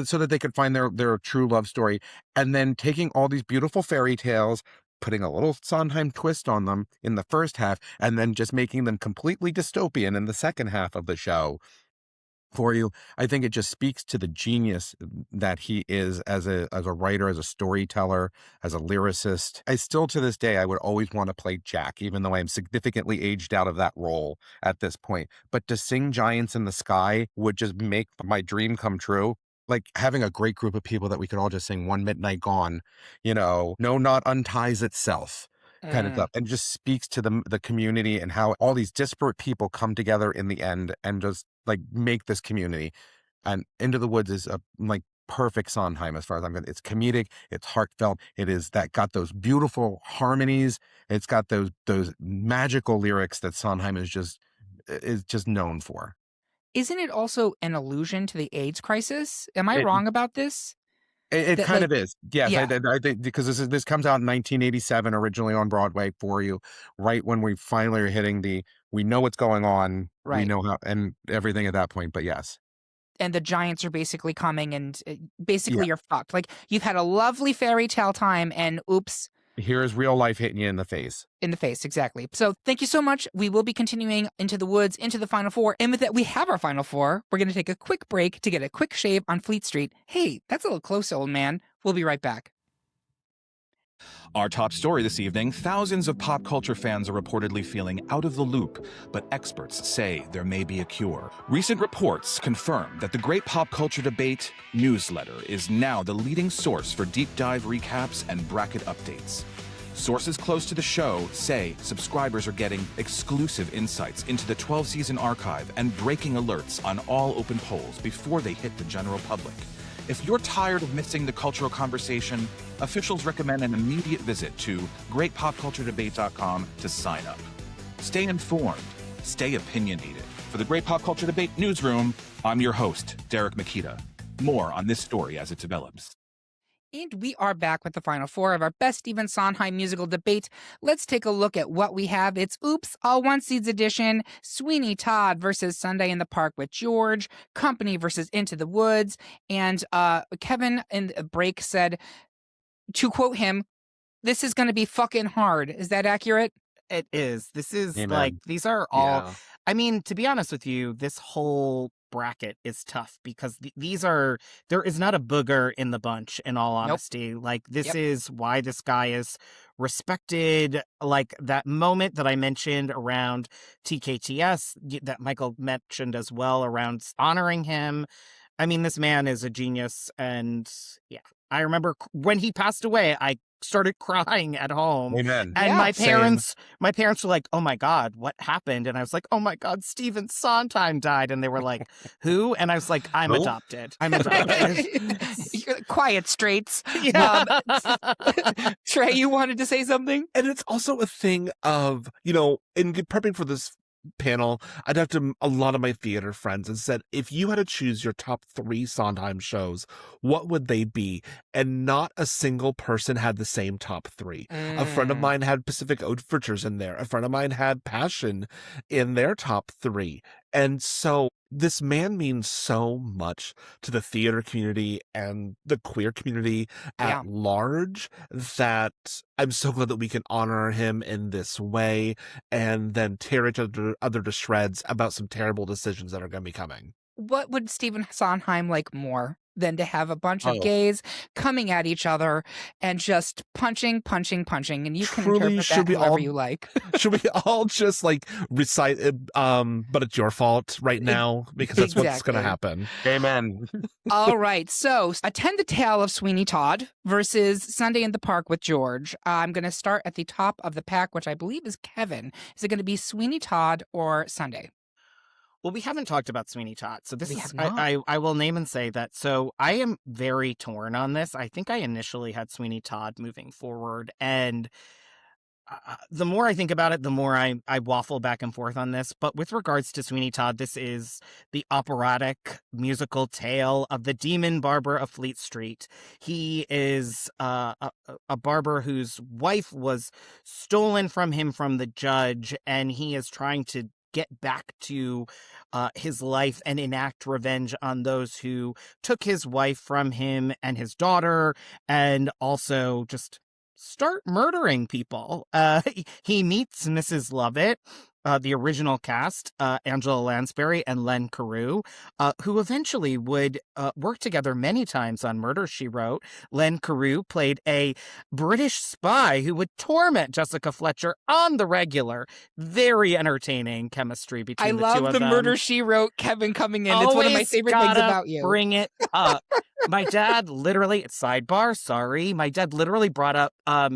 so that they could find their true love story, and then taking all these beautiful fairy tales, putting a little Sondheim twist on them in the first half, and then just making them completely dystopian in the second half of the show for you. I think it just speaks to the genius that he is as a writer, as a storyteller, as a lyricist. I still, to this day, I would always want to play Jack, even though I am significantly aged out of that role at this point. But to sing Giants in the Sky would just make my dream come true. Like having a great group of people that we could all just sing One Midnight Gone, No Knot Unties Itself kind of Mm. stuff, and just speaks to the community and how all these disparate people come together in the end and just like make this community. And Into the Woods is a like perfect Sondheim as far as I'm concerned. It's comedic, it's heartfelt, it is that got those beautiful harmonies, it's got those magical lyrics that Sondheim is just known for. Isn't it also an allusion to the AIDS crisis? Am I It wrong about this? it That kind like, of is. Yes, yeah, I think because this comes out in 1987 originally on Broadway for you, right when we finally are hitting we know what's going on, we right. know how and everything at that point, but yes. And the giants are basically coming and Yeah. basically you're fucked. Like you've had a lovely fairy tale time and oops, Here's real life hitting you in the face. In the face, exactly. So thank you so much. We will be continuing Into the Woods, into the Final Four. And with that, we have our Final Four. We're going to take a quick break to get a quick shave on Fleet Street. Hey, that's a little close, old man. We'll be right back. Our top story this evening, thousands of pop culture fans are reportedly feeling out of the loop, but experts say there may be a cure. Recent reports confirm that the Great Pop Culture Debate newsletter is now the leading source for deep dive recaps and bracket updates. Sources close to the show say subscribers are getting exclusive insights into the 12-season archive and breaking alerts on all open polls before they hit the general public. If you're tired of missing the cultural conversation, officials recommend an immediate visit to greatpopculturedebate.com to sign up. Stay informed, stay opinionated. For the Great Pop Culture Debate Newsroom, I'm your host, Derek Makita. More on this story as it develops. And we are back with the Final Four of our Best Stephen Sondheim Musical Debate. Let's take a look at what we have. It's Oops, All One Seeds Edition, Sweeney Todd versus Sunday in the Park with George, Company versus Into the Woods, and Kevin in the break said, to quote him, "This is going to be fucking hard." Is that accurate? It is. This is Amen. like, these are all, Yeah. I mean, to be honest with you, this whole bracket is tough because these are, there is not a booger in the bunch, in all honesty. Like, this Yep. is why this guy is respected. Like, that moment that I mentioned around TKTS, that Michael mentioned as well, around honoring him. I mean, this man is a genius. And yeah, I remember when he passed away, I started crying at home. Amen. And Yeah, my same. parents were like, "Oh my God, what happened?" And I was like, "Oh my God, Stephen Sondheim died." And they were like, "Who?" And I was like, "I'm Who? adopted. I'm adopted." Quiet, Straits. Yeah. Trey, you wanted to say something? And it's also a thing of, in prepping for this panel, I talked to a lot of my theater friends and said, if you had to choose your top 3 Sondheim shows, what would they be? And not a single person had the same top 3. A friend of mine had Pacific Overtures in there. A friend of mine had Passion in their top 3. And so this man means so much to the theater community and the queer community at large that I'm so glad that we can honor him in this way and then tear each other to shreds about some terrible decisions that are going to be coming. What would Stephen Sondheim like more than to have a bunch of Oh. gays coming at each other and just punching, and you can Truly, interpret should that we however all- you like. Should we all just recite it, but it's your fault right now because that's what's going to Exactly. happen. Amen. All right, so attend the tale of Sweeney Todd versus Sunday in the Park with George. I'm going to start at the top of the pack, which I believe is Kevin. Is it going to be Sweeney Todd or Sunday? Well, we haven't talked about Sweeney Todd, so this We is have not. I will name and say that. So I am very torn on this. I think I initially had Sweeney Todd moving forward, and the more I think about it, the more I waffle back and forth on this. But with regards to Sweeney Todd, this is the operatic musical tale of the demon barber of Fleet Street. He is a barber whose wife was stolen from him from the judge, and he is trying to get back to his life and enact revenge on those who took his wife from him and his daughter, and also just start murdering people. He meets Mrs. Lovett, the original cast, Angela Lansbury and Len Carew, who eventually would work together many times on Murder, She Wrote. Len Carew played a British spy who would torment Jessica Fletcher on the regular. Very entertaining chemistry between I the two love of the them. Murder, She Wrote, Kevin coming in. It's one of my Always favorite things gotta about you. Bring it up. My dad literally, sidebar, sorry. My dad literally brought up, I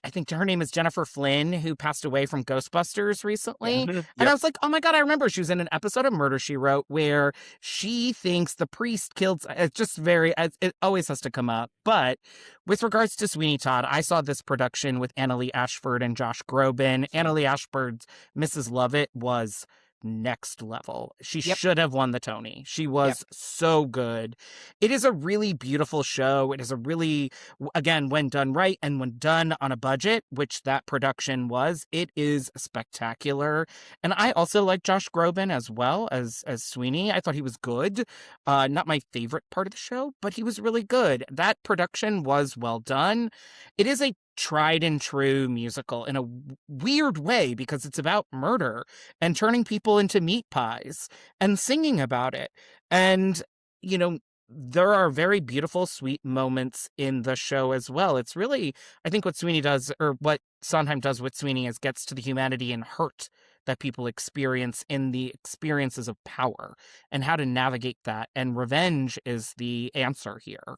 think her name is Jennifer Flynn, who passed away from Ghostbusters recently. Mhm. And I was like, oh my God, I remember she was in an episode of Murder, She Wrote, where she thinks the priest killed. It's just it always has to come up. But with regards to Sweeney Todd, I saw this production with Annalee Ashford and Josh Groban. Annalee Ashford's Mrs. Lovett was next level. She Yep. should have won the Tony. She was so good. It is a really beautiful show. It is a really, again, when done right and when done on a budget, which that production was, it is spectacular. And I also like Josh Groban as well as Sweeney. I thought he was good. Not my favorite part of the show, but he was really good. That production was well done. It is a tried and true musical in a weird way because it's about murder and turning people into meat pies and singing about it. And, you know, there are very beautiful, sweet moments in the show as well. It's really, I think what Sweeney does, or what Sondheim does with Sweeney, is gets to the humanity and hurt that people experience in the experiences of power and how to navigate that. And revenge is the answer here.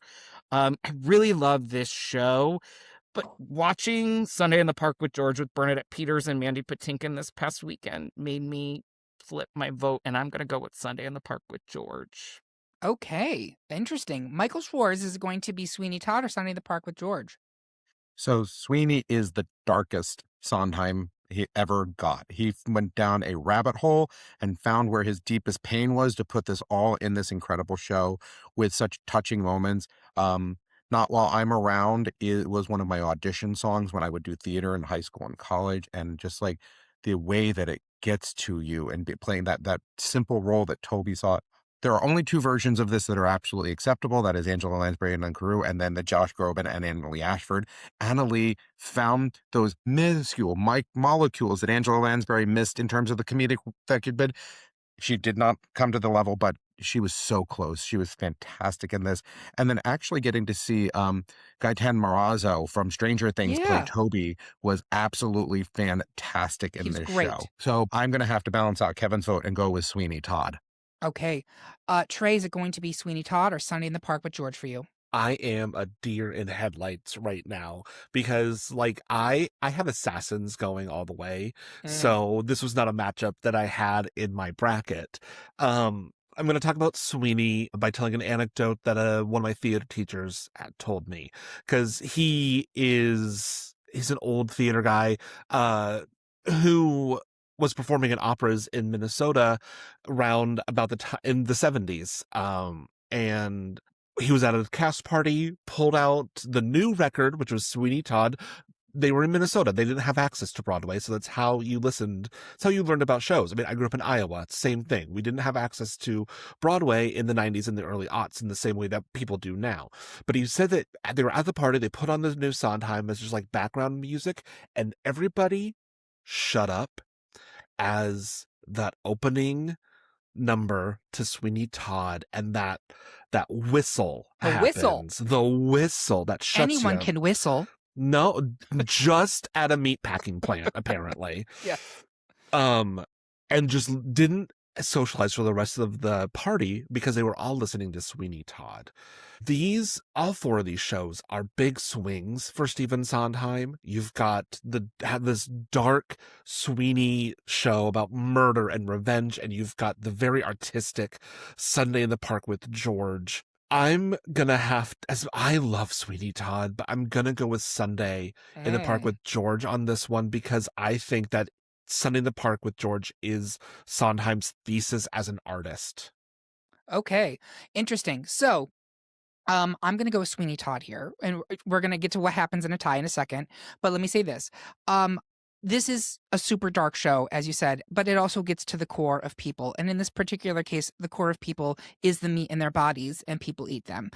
I really love this show. But watching Sunday in the Park with George with Bernadette Peters and Mandy Patinkin this past weekend made me flip my vote, and I'm going to go with Sunday in the Park with George. Okay, interesting. Michael Schwartz is going to be Sweeney Todd or Sunday in the Park with George. So Sweeney is the darkest Sondheim he ever got. He went down a rabbit hole and found where his deepest pain was to put this all in this incredible show with such touching moments. Not While I'm Around, it was one of my audition songs when I would do theater in high school and college, and just like the way that it gets to you and playing that simple role that Toby saw. There are only two versions of this that are absolutely acceptable. That is Angela Lansbury and Len Carew, and then the Josh Groban and Annalee Ashford. Annalee found those minuscule molecules that Angela Lansbury missed in terms of the comedic that could be. She did not come to the level, but she was so close. She was fantastic in this. And then actually getting to see Gaetan Marazzo from Stranger Things play Toby was absolutely fantastic in He's this great. show. So I'm going to have to balance out Kevin's vote and go with Sweeney Todd. Okay. Trey, is it going to be Sweeney Todd or Sunday in the Park with George for you? I am a deer in headlights right now because like I have assassins going all the way. So this was not a matchup that I had in my bracket. I'm going to talk about Sweeney by telling an anecdote that one of my theater teachers had told me, because he's an old theater guy who was performing in operas in Minnesota around about the time in the 70s. And he was at a cast party, pulled out the new record, which was Sweeney Todd. They were in Minnesota. They didn't have access to Broadway, so that's how you listened. That's how you learned about shows. I mean, I grew up in Iowa. Same thing. We didn't have access to Broadway in the 90s and the early aughts in the same way that people do now. But he said that they were at the party. They put on the new Sondheim as just like background music, and everybody shut up as that opening number to Sweeney Todd and that whistle happens. The whistle that shuts Anyone you. can whistle. No, just at a meatpacking plant, apparently. Yeah. And just didn't socialize for the rest of the party because they were all listening to Sweeney Todd. All four of these shows are big swings for Stephen Sondheim. You've got this dark Sweeney show about murder and revenge, and you've got the very artistic Sunday in the Park with George. I'm gonna as I love Sweeney Todd, but I'm gonna go with Sunday in the Park with George on this one because I think that Sunday in the Park with George is Sondheim's thesis as an artist. Okay, interesting. So, I'm going to go with Sweeney Todd here, and we're going to get to what happens in a tie in a second. But let me say this. This is a super dark show, as you said, but it also gets to the core of people. And in this particular case, the core of people is the meat in their bodies, and people eat them.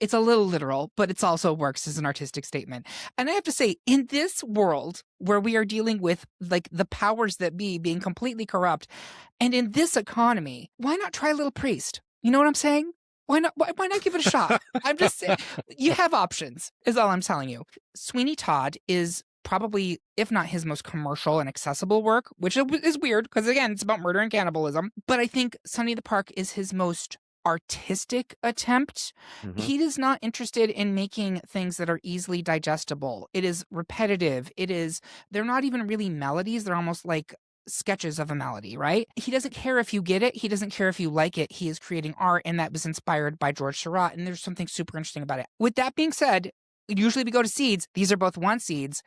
It's a little literal, but it also works as an artistic statement. And I have to say, in this world where we are dealing with like the powers that be being completely corrupt, and in this economy, why not try Little Priest? You know what I'm saying? Why not? Why not give it a shot? I'm just saying, you have options, is all I'm telling you. Sweeney Todd is probably, if not his most commercial and accessible work, which is weird because, again, it's about murder and cannibalism. But I think Sunny the Park is his most artistic attempt. Mm-hmm. He is not interested in making things that are easily digestible. It is repetitive. They're not even really melodies. They're almost like sketches of a melody, right? He doesn't care if you get it. He doesn't care if you like it. He is creating art, and that was inspired by George Seurat, and there's something super interesting about it. With that being said, usually we go to seeds. These are both one seeds.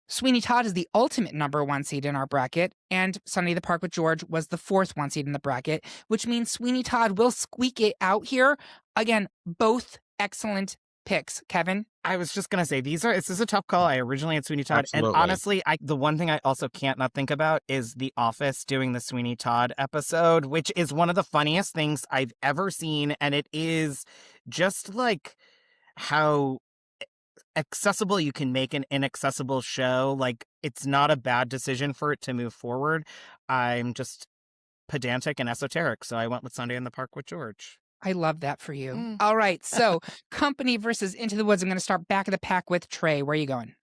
Sweeney Todd is the ultimate number one seed in our bracket, and Sunday the Park with George was the fourth one seed in the bracket, which means Sweeney Todd will squeak it out here. Again, both excellent picks. Kevin? I was just going to say, this is a tough call. I originally had Sweeney Todd. Absolutely. And honestly, the one thing I also can't not think about is The Office doing the Sweeney Todd episode, which is one of the funniest things I've ever seen. And it is just like how accessible, you can make an inaccessible show. Like, it's not a bad decision for it to move forward. I'm just pedantic and esoteric, so I went with Sunday in the Park with George. I love that for you. Mm. All right, so Company versus Into the Woods. I'm going to start back of the pack with Trey. Where are you going?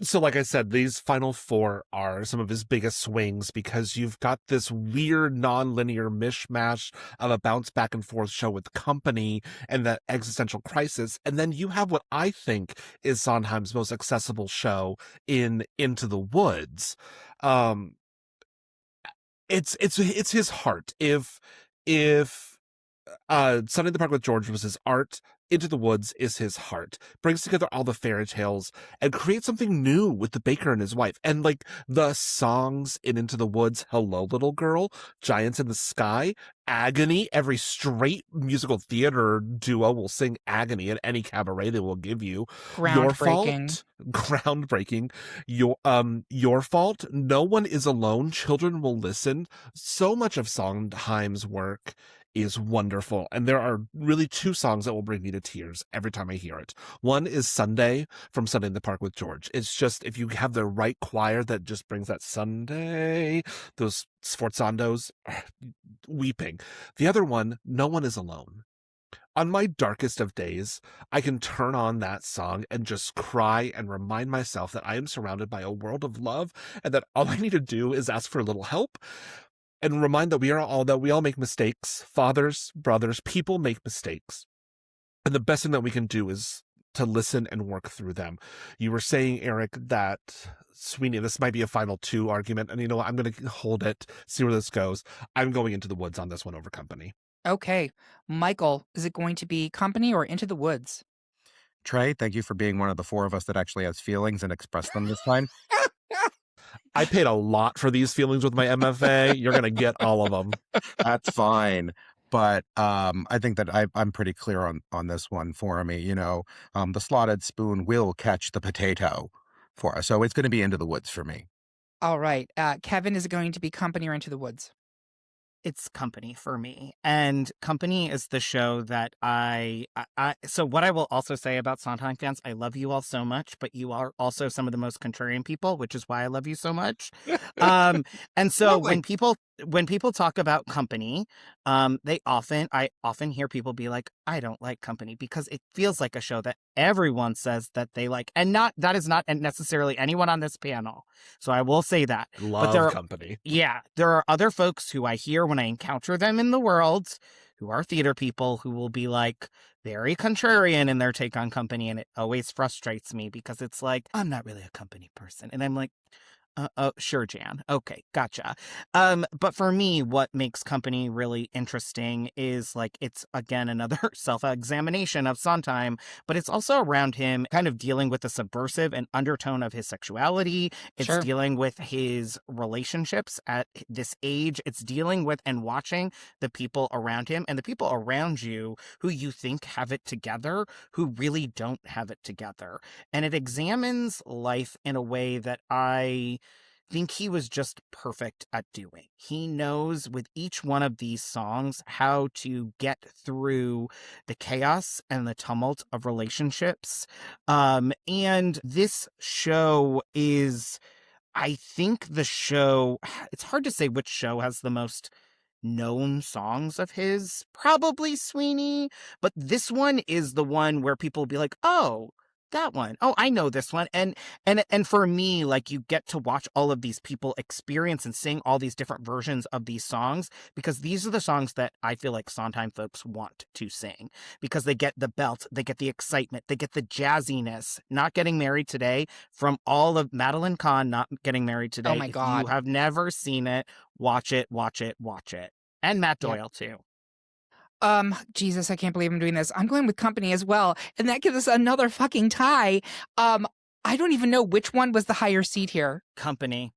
So like I said, these final four are some of his biggest swings because you've got this weird non-linear mishmash of a bounce back and forth show with Company and that existential crisis. And then you have what I think is Sondheim's most accessible show in Into the Woods. It's his heart. If Sunday in the Park with George was his art, Into the Woods is his heart. Brings together all the fairy tales and creates something new with the baker and his wife. And like the songs in Into the Woods, Hello Little Girl, Giants in the Sky, Agony. Every straight musical theater duo will sing Agony at any cabaret they will give you. Your Fault, groundbreaking. Your Fault, No One Is Alone, Children Will Listen. So much of Sondheim's work is wonderful. And there are really two songs that will bring me to tears every time I hear it. One is Sunday from Sunday in the Park with George. It's just, if you have the right choir that just brings that Sunday, those sforzandos, weeping. The other one, No One Is Alone. On my darkest of days, I can turn on that song and just cry and remind myself that I am surrounded by a world of love and that all I need to do is ask for a little help. And remind that we all make mistakes. Fathers, brothers, people make mistakes. And the best thing that we can do is to listen and work through them. You were saying, Eric, that Sweeney, this might be a final two argument. And you know what? I'm going to hold it, see where this goes. I'm going Into the Woods on this one over Company. Okay. Michael, is it going to be Company or Into the Woods? Trey, thank you for being one of the four of us that actually has feelings and expressed them this time. I paid a lot for these feelings with my MFA. You're going to get all of them. That's fine. But I think that I'm pretty clear on this one for me. You know, the slotted spoon will catch the potato for us. So it's going to be Into the Woods for me. All right. Kevin, is it going to be Company or Into the Woods? It's Company for me. And Company is the show that so what I will also say about Sondheim fans, I love you all so much, but you are also some of the most contrarian people, which is why I love you so much. And so when people talk about Company, I often hear people be like, I don't like Company because it feels like a show that everyone says that they like, and that is not necessarily anyone on this panel. So I will say that. Love Company. Yeah, there are other folks who I hear when I encounter them in the world who are theater people who will be like very contrarian in their take on Company, and it always frustrates me because it's like, I'm not really a Company person. And I'm like, oh, sure, Jan. Okay, gotcha. But for me, what makes Company really interesting is like, it's again another self-examination of Sondheim, but it's also around him kind of dealing with the subversive and undertone of his sexuality. It's Sure. dealing with his relationships at this age. It's dealing with and watching the people around him and the people around you who you think have it together, who really don't have it together. And it examines life in a way that I think he was just perfect at doing. He knows with each one of these songs how to get through the chaos and the tumult of relationships. And this show is, I think it's hard to say which show has the most known songs of his, probably Sweeney, but this one is the one where people will be like, oh, that one. Oh, I know this one. And for me, like, you get to watch all of these people experience and sing all these different versions of these songs, because these are the songs that I feel like Sondheim folks want to sing, because they get the belt, they get the excitement, they get the jazziness. Not Getting Married Today, from all of Madeline Kahn, Not Getting Married Today. Oh my God. If you have never seen it, watch it. And Matt Doyle too. Jesus, I can't believe I'm doing this. I'm going with Company as well. And that gives us another fucking tie. I don't even know which one was the higher seed here. Company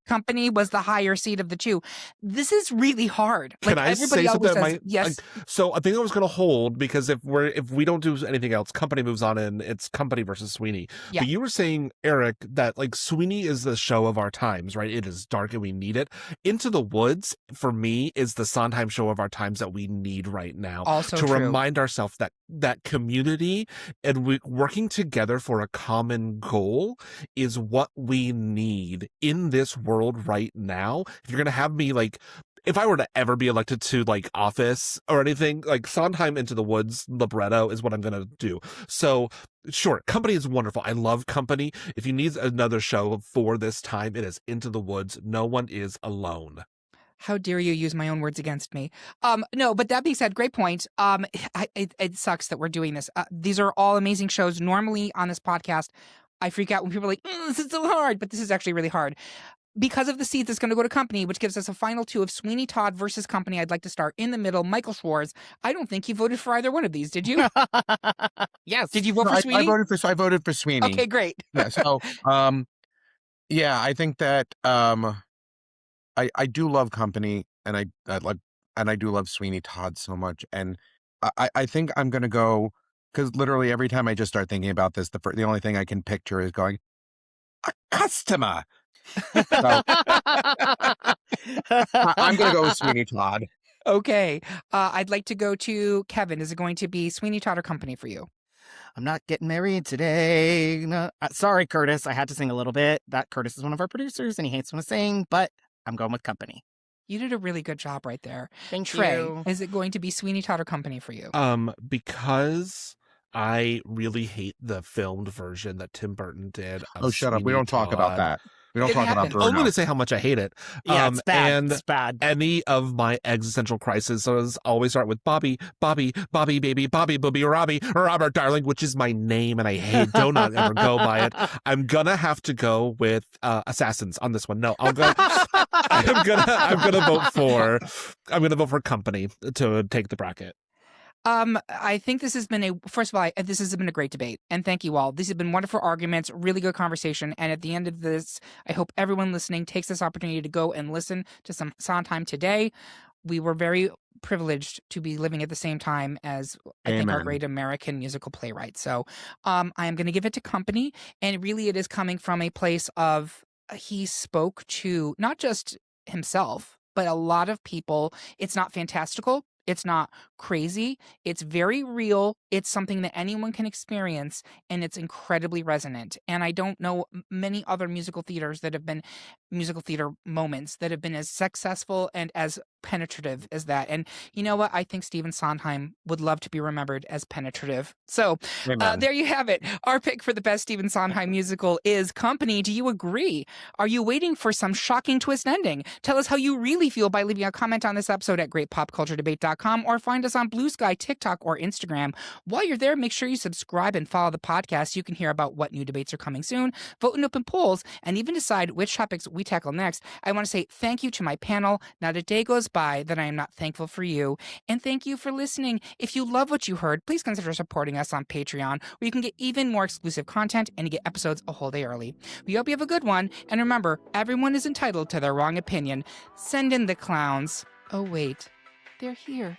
Was the higher seed of the two. This is really hard. Can I say something? Says, yes. So I think I was going to hold, because if we don't do anything else, Company moves on, and it's Company versus Sweeney. Yeah. But you were saying, Eric, that like Sweeney is the show of our times, right? It is dark and we need it. Into the Woods, for me, is the Sondheim show of our times that we need right now. Also to true. remind ourselves that that community and working together for a common goal is what we need in this world right now. If you're going to have me like, if I were to ever be elected to like office or anything, like Sondheim Into the Woods libretto is what I'm going to do. So sure, Company is wonderful. I love Company. If you need another show for this time, it is Into the Woods. No one is alone. How dare you use my own words against me? No, but that being said, great point. It sucks that we're doing this. These are all amazing shows. Normally on this podcast, I freak out when people are like, this is so hard, but this is actually really hard. Because of the seeds, it's going to go to Company, which gives us a final two of Sweeney Todd versus Company. I'd like to start in the middle. Michael Schwartz. I don't think you voted for either one of these, did you? Yes. Did you vote for Sweeney? I voted for Sweeney. Okay, great. Yeah, so, yeah, I think that I do love Company, and I do love Sweeney Todd so much, and I think I'm gonna go, because literally every time I just start thinking about this, the only thing I can picture is going, a customer. So, I'm gonna go with Sweeney Todd. Okay, I'd like to go to Kevin. Is it going to be Sweeney Todd or Company for you? I'm not getting married today. No, sorry, Curtis. I had to sing a little bit. That Curtis is one of our producers, and he hates when I sing, but I'm going with Company. You did a really good job right there. Thank Trey, you. is it going to be Sweeney Todd or Company for you? Because I really hate the filmed version that Tim Burton did. Oh, shut up. We don't talk about that. We don't It talk about happened. Bruno. I'm going to say how much I hate it. Yeah, it's bad. And It's bad. any of my existential crises always start with Bobby, baby, Bobby, Booby, Robbie, Robert, darling, which is my name, and I hate. Do not ever go by it. I'm gonna have to go with Assassins on this one. No, I'll go. I'm gonna vote for Company to take the bracket. I think this has been first of all, this has been a great debate, and thank you all. These have been wonderful arguments, really good conversation, and at the end of this, I hope everyone listening takes this opportunity to go and listen to some Sondheim today. We were very privileged to be living at the same time as, I think, our Amen. great American musical playwright. So I am going to give it to Company, and really it is coming from a place of he spoke to not just himself, but a lot of people. It's not fantastical. It's not crazy. It's very real. It's something that anyone can experience, and it's incredibly resonant. And I don't know many other musical theaters that have been musical theater moments that have been as successful and as penetrative as that. And you know what? I think Stephen Sondheim would love to be remembered as penetrative. So there you have it. Our pick for the best Stephen Sondheim musical is Company. Do you agree? Are you waiting for some shocking twist ending? Tell us how you really feel by leaving a comment on this episode at greatpopculturedebate.com or find us on Blue Sky, TikTok, or Instagram. While you're there, make sure you subscribe and follow the podcast. You can hear about what new debates are coming soon, vote in open polls, and even decide which topics we tackle next. I want to say thank you to my panel. Not a day goes by that I am not thankful for you. And thank you for listening. If you love what you heard, please consider supporting us on Patreon, where you can get even more exclusive content and you get episodes a whole day early. We hope you have a good one. And remember, everyone is entitled to their wrong opinion. Send in the clowns. Oh, wait. They're here.